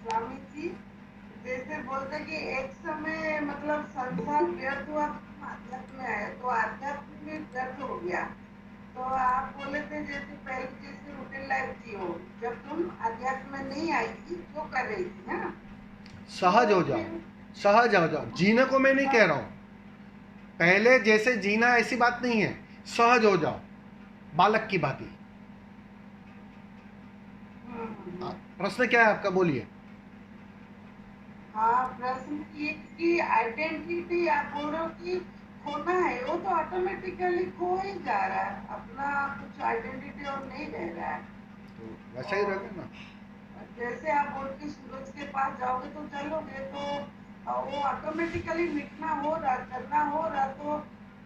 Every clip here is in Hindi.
स्वामी जी जैसे बोलते कि एक समय मतलब संसार व्यर्थ हुआ, तुम आध्यात्म में आए तो आध्यात्म भी व्यर्थ हो गया। तो आप बोले थे जैसे पहले जैसे रूटीन लाइफ जी हो, जब तुम अध्यात्म में नहीं आई थी जो कर रही थी ना, सहज तो हो जाओ, फिर सहज हो जाओ। जीने को मैं नहीं कह रहा हूं, पहले जैसे जीना ऐसी बात नहीं है। सहज हो जाओ, बालक की भांति। हम्म। प्रश्न क्या है आपका, बोलिए। हाँ, प्रश्न ये कि आइडेंटिटी आप बोल रहे हो कि खोना है, वो तो ऑटोमेटिकली खो ही जा रहा है, अपना कुछ आइडेंटिटी और नहीं रह रहा है। तो वैसा ही और रहेगा ना। जैसे आप बोल के सूरज के पास जाओगे तो चलोगे तो वो ऑटोमेटिकली मिटना हो रहा, करना हो रहा, तो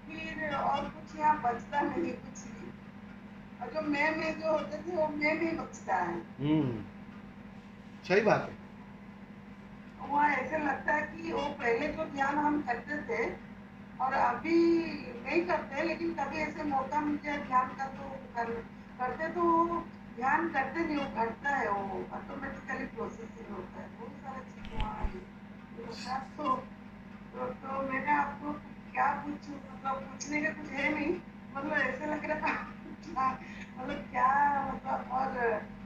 फिर और कुछ यहाँ बचता नहीं, कुछ भी। और जो मैं में जो होते थे वो मैं नहीं बचता है। हम्म, सही बात है। वहाँ ऐसे लगता है कि वो पहले जो ध्यान हम करते थे और अभी नहीं करते, लेकिन कभी ऐसे मौका मिल जाए ध्यान का तो करते, तो वो ध्यान करते नहीं, वो घटता है, वो ऑटोमेटिकली प्रोसेसिंग होता है, बहुत सारा चीज वहाँ ये होता है। तो मैंने आपको क्या पूछूं, मतलब पूछने का कुछ है नहीं, मतलब ऐसे लग रहा था मतलब क्या, मतलब और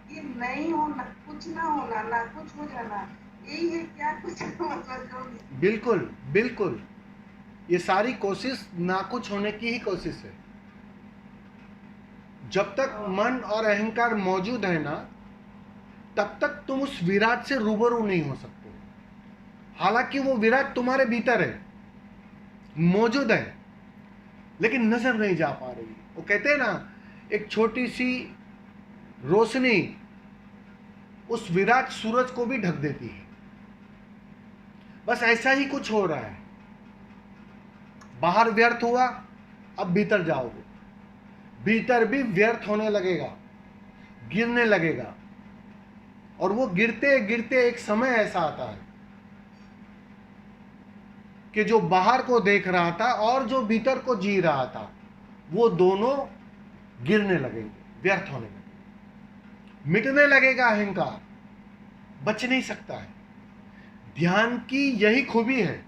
कि नहीं होना, कुछ ना होना, ना कुछ हो जाना, यही है क्या कुछ मतलब जो भी। बिल्कुल, बिल्कुल। ये सारी कोशिश नाकुछ होने की ही कोशिश है। जब तक तो मन और अहंकार मौजूद है ना, तब तक तुम उस विराट से रूबरू नहीं हो सकते। हालांकि वो विराट तुम्हारे भीतर है, मौजूद है, लेकिन नजर नहीं जा पा रही। वो कहते हैं ना, एक छोटी सी रोशनी उस विराट सूरज को भी ढक देती है। बस ऐसा ही कुछ हो रहा है। बाहर व्यर्थ हुआ, अब भीतर जाओगे, भीतर भी व्यर्थ होने लगेगा, गिरने लगेगा। और वो गिरते गिरते एक समय ऐसा आता है कि जो बाहर को देख रहा था और जो भीतर को जी रहा था, वो दोनों गिरने लगेंगे, व्यर्थ होने लगेंगे, मिटने लगेगा अहंकार, बच नहीं सकता है। ध्यान की यही खूबी है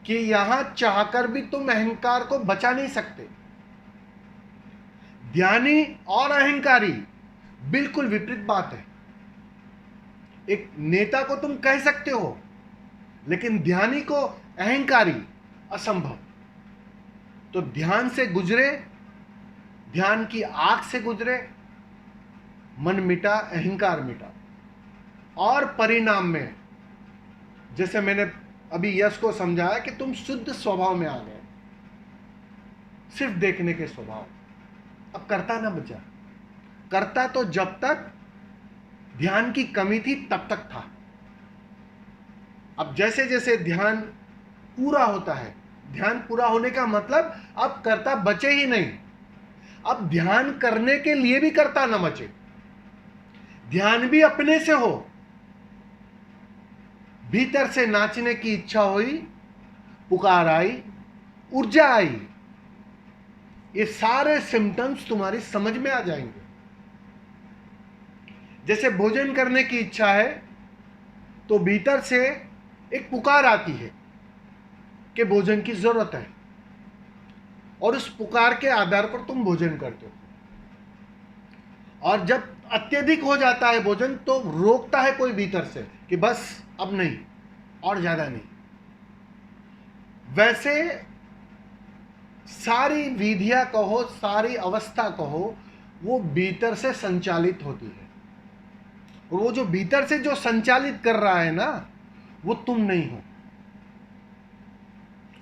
कि यहां चाहकर भी तुम अहंकार को बचा नहीं सकते। ध्यानी और अहंकारी बिल्कुल विपरीत बात है। एक नेता को तुम कह सकते हो, लेकिन ध्यानी को अहंकारी असंभव। तो ध्यान से गुजरे, ध्यान की आग से गुजरे, मन मिटा, अहंकार मिटा। और परिणाम में, जैसे मैंने अभी यश को समझाया कि तुम शुद्ध स्वभाव में आ गए, सिर्फ देखने के स्वभाव। अब करता ना बचा। करता तो जब तक ध्यान की कमी थी तब तक था। अब जैसे जैसे ध्यान पूरा होता है, ध्यान पूरा होने का मतलब अब करता बचे ही नहीं। अब ध्यान करने के लिए भी करता न बचे, ध्यान भी अपने से हो। भीतर से नाचने की इच्छा हुई, पुकार आई, ऊर्जा आई, ये सारे सिम्टम्स तुम्हारी समझ में आ जाएंगे। जैसे भोजन करने की इच्छा है, तो भीतर से एक पुकार आती है कि भोजन की जरूरत है, और उस पुकार के आधार पर तुम भोजन करते हो। और जब अत्यधिक हो जाता है भोजन, तो रोकता है कोई भीतर से कि बस अब नहीं, और ज्यादा नहीं। वैसे सारी विधियां कहो, सारी अवस्था कहो, वो भीतर से संचालित होती है। और वो जो भीतर से जो संचालित कर रहा है ना, वो तुम नहीं हो,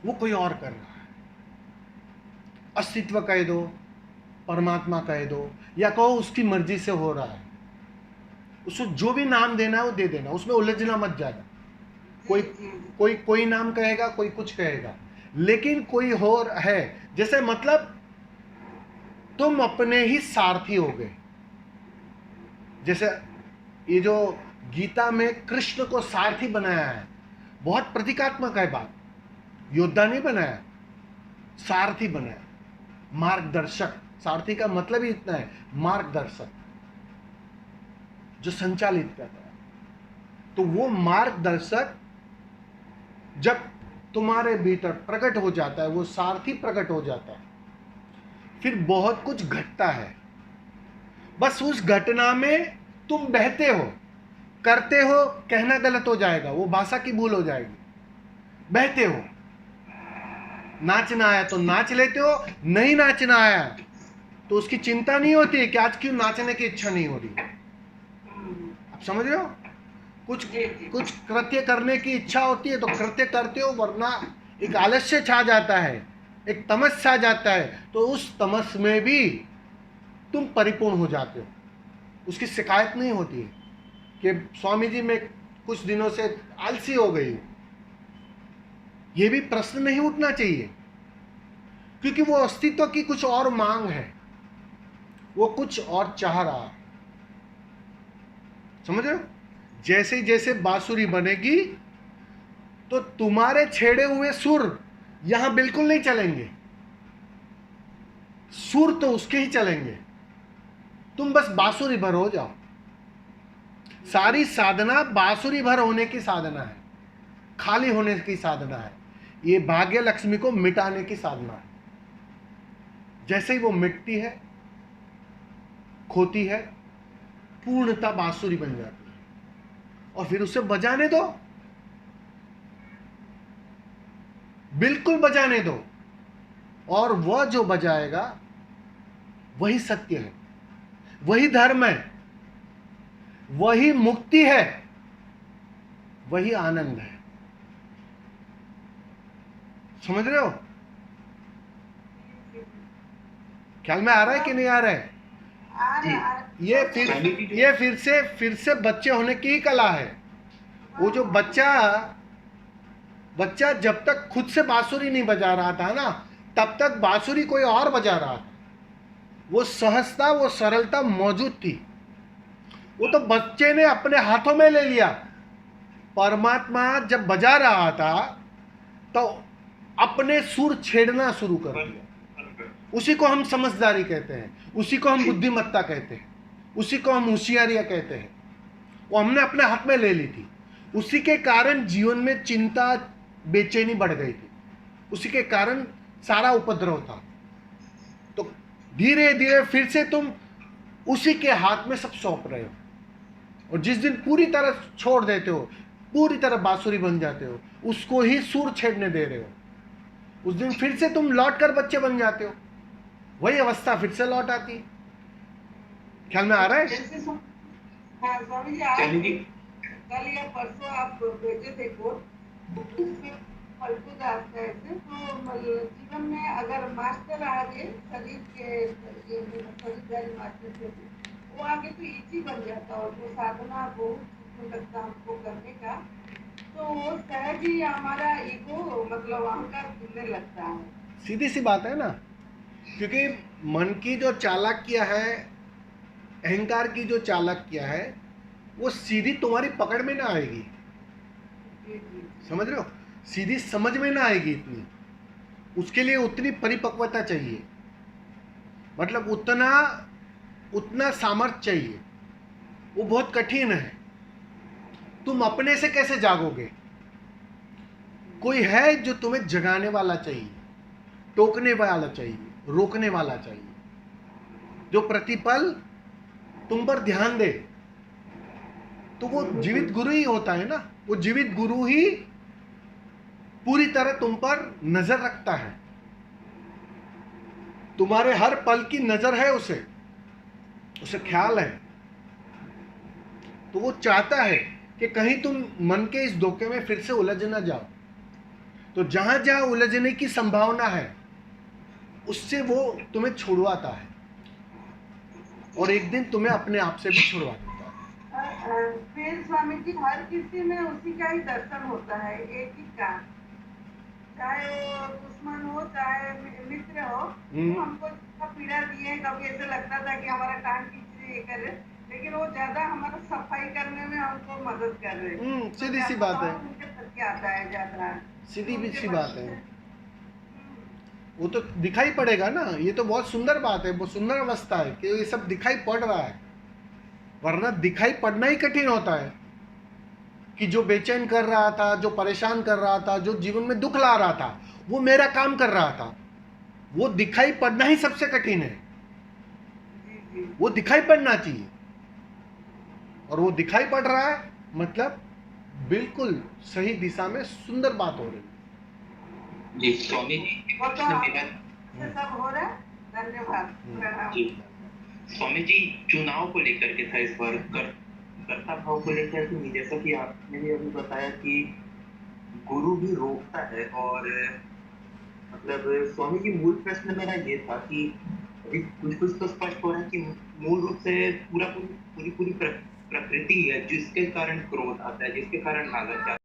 वो कोई और कर रहा है। अस्तित्व कह दो, परमात्मा कह दो, या कहो उसकी मर्जी से हो रहा है। उसको जो भी नाम देना है वो दे देना, उसमें उलझना मत जाना। जी कोई जी जी। कोई कोई नाम कहेगा, कोई कुछ कहेगा, लेकिन कोई और है। जैसे मतलब तुम अपने ही सारथी हो गए। जैसे ये जो गीता में कृष्ण को सारथी बनाया है, बहुत प्रतीकात्मक है बात। योद्धा नहीं बनाया, सारथी बनाया, मार्गदर्शक। सारथी का मतलब ही इतना है, मार्गदर्शक, जो संचालित करता है। तो वो मार्गदर्शक जब तुम्हारे भीतर प्रकट हो जाता है, वो सारथी प्रकट हो जाता है, फिर बहुत कुछ घटता है। बस उस घटना में तुम बहते हो, करते हो, कहना गलत हो जाएगा, वो भाषा की भूल हो जाएगी। बहते हो, नाचना आया तो नाच लेते हो, नहीं नाचना आया तो उसकी चिंता नहीं होती कि आज क्यों नाचने की इच्छा नहीं हो रही। आप समझ रहे हो? कुछ कुछ कृत्य करने की इच्छा होती है तो कृत्य करते हो, वरना एक आलस्य छा जाता है, एक तमस छा जाता है, तो उस तमस में भी तुम परिपूर्ण हो जाते हो। उसकी शिकायत नहीं होती है कि स्वामी जी मैं कुछ दिनों से आलसी हो गई हूं। ये भी प्रश्न नहीं उठना चाहिए, क्योंकि वो अस्तित्व की कुछ और मांग है, वो कुछ और चाह रहा है। समझ रहे हो? जैसे जैसे बांसुरी बनेगी तो तुम्हारे छेड़े हुए सुर यहां बिल्कुल नहीं चलेंगे, सुर तो उसके ही चलेंगे। तुम बस बांसुरी भर हो जाओ। सारी साधना बांसुरी भर होने की साधना है, खाली होने की साधना है। ये भाग्य लक्ष्मी को मिटाने की साधना है। जैसे ही वो मिटती है, खोती है, पूर्णता बांसुरी बन जाती है, और फिर उसे बजाने दो, बिल्कुल बजाने दो। और वह जो बजाएगा वही सत्य है, वही धर्म है, वही मुक्ति है, वही आनंद है। समझ रहे हो? ख्याल में आ रहा है कि नहीं आ रहा है? ये फिर से बच्चे होने की ही कला है। वो जो बच्चा जब तक खुद से बांसुरी नहीं बजा रहा था ना, तब तक बांसुरी कोई और बजा रहा था। वो सहजता, वो सरलता मौजूद थी। वो तो बच्चे ने अपने हाथों में ले लिया। परमात्मा जब बजा रहा था तो अपने सुर छेड़ना शुरू कर दिया। उसी को हम समझदारी कहते हैं, उसी को हम बुद्धिमत्ता कहते हैं, उसी को हम होशियारियां कहते हैं। वो हमने अपने हाथ में ले ली थी। उसी के कारण जीवन में चिंता, बेचैनी बढ़ गई थी। उसी के कारण सारा उपद्रव था। तो धीरे धीरे फिर से तुम उसी के हाथ में सब सौंप रहे हो, और जिस दिन पूरी तरह छोड़ देते हो, पूरी तरह बांसुरी बन जाते हो, उसको ही सुर छेड़ने दे रहे हो, उस दिन फिर से तुम लौट कर बच्चे बन जाते हो। वही अवस्था फिर से लौट आती है। ख्याल में आ रहा है? हाँ स्वामी जी, आज कल या परसों आप भेजे थे कोट, उसमें पलटू दास का ऐसे, तो जीवन में अगर मास्टर आगे शरीर मास्टर थे, वो आगे तो इजी बन जाता, और वो साधना बहुत लगता हमको करने का, तो वो सहज ही हमारा ईगो मतलब अहंकार खुलने लगता है। सीधी सी बात है ना, क्योंकि मन की जो चालाकियां है, अहंकार की जो चालाकियां है, वो सीधी तुम्हारी पकड़ में ना आएगी। समझ रहे हो? सीधी समझ में ना आएगी इतनी। उसके लिए उतनी परिपक्वता चाहिए, मतलब उतना सामर्थ्य चाहिए। वो बहुत कठिन है। तुम अपने से कैसे जागोगे? कोई है जो तुम्हें जगाने वाला चाहिए, टोकने वाला चाहिए, रोकने वाला चाहिए, जो प्रतिपल तुम पर ध्यान दे। तो वो जीवित गुरु ही होता है ना। वो जीवित गुरु ही पूरी तरह तुम पर नजर रखता है। तुम्हारे हर पल की नजर है उसे ख्याल है। तो वो चाहता है कि कहीं तुम मन के इस धोखे में फिर से उलझ ना जाओ। तो जहां जहां उलझने की संभावना है, उससे वो तुम्हें छुड़वाता है, और एक दिन तुम्हें अपने आप से भी छुड़वा देता है। फिर स्वामी जी, हर किसी में उसी का ही दर्शन होता है, एक ही का, चाहे वो दुश्मन हो चाहे मित्र हो। तो हमको पीड़ा दिए, कभी ऐसे लगता था कि हमारा टांग खींच ये करे, लेकिन वो ज्यादा हमारा सफाई करने में हमको मदद कर रहे हैं। सीधी सी बात है, उनके प्रति आता है ज्यादा, सीधी सी बात है। वो तो दिखाई पड़ेगा ना। ये तो बहुत सुंदर बात है, बहुत सुंदर अवस्था है कि ये सब दिखाई पड़ रहा है, वरना दिखाई पड़ना ही कठिन होता है। कि जो बेचैन कर रहा था, जो परेशान कर रहा था, जो जीवन में दुख ला रहा था, वो मेरा काम कर रहा था। वो दिखाई पड़ना ही सबसे कठिन है। जी जी वो दिखाई पड़ना चाहिए, और वो दिखाई पड़ रहा है, मतलब बिल्कुल सही दिशा में सुंदर बात हो रही है। जी स्वामी जी एक वो तो प्रश्न आप मेरा से सब हो रहा है। धन्यवाद, प्रणाम। जी स्वामी जी चुनाव को लेकर के था इस बार कर्ता भाव को लेकर के, जैसा कि आपने भी अभी बताया कि गुरु भी रोकता है, और मतलब स्वामी जी मूल प्रश्न मेरा ये था कि अभी कुछ कुछ तो स्पष्ट हो रहा है कि मूल रूप से पूरी प्रकृति है जिसके कारण क्रोध आता है, जिसके कारण लालच आता है।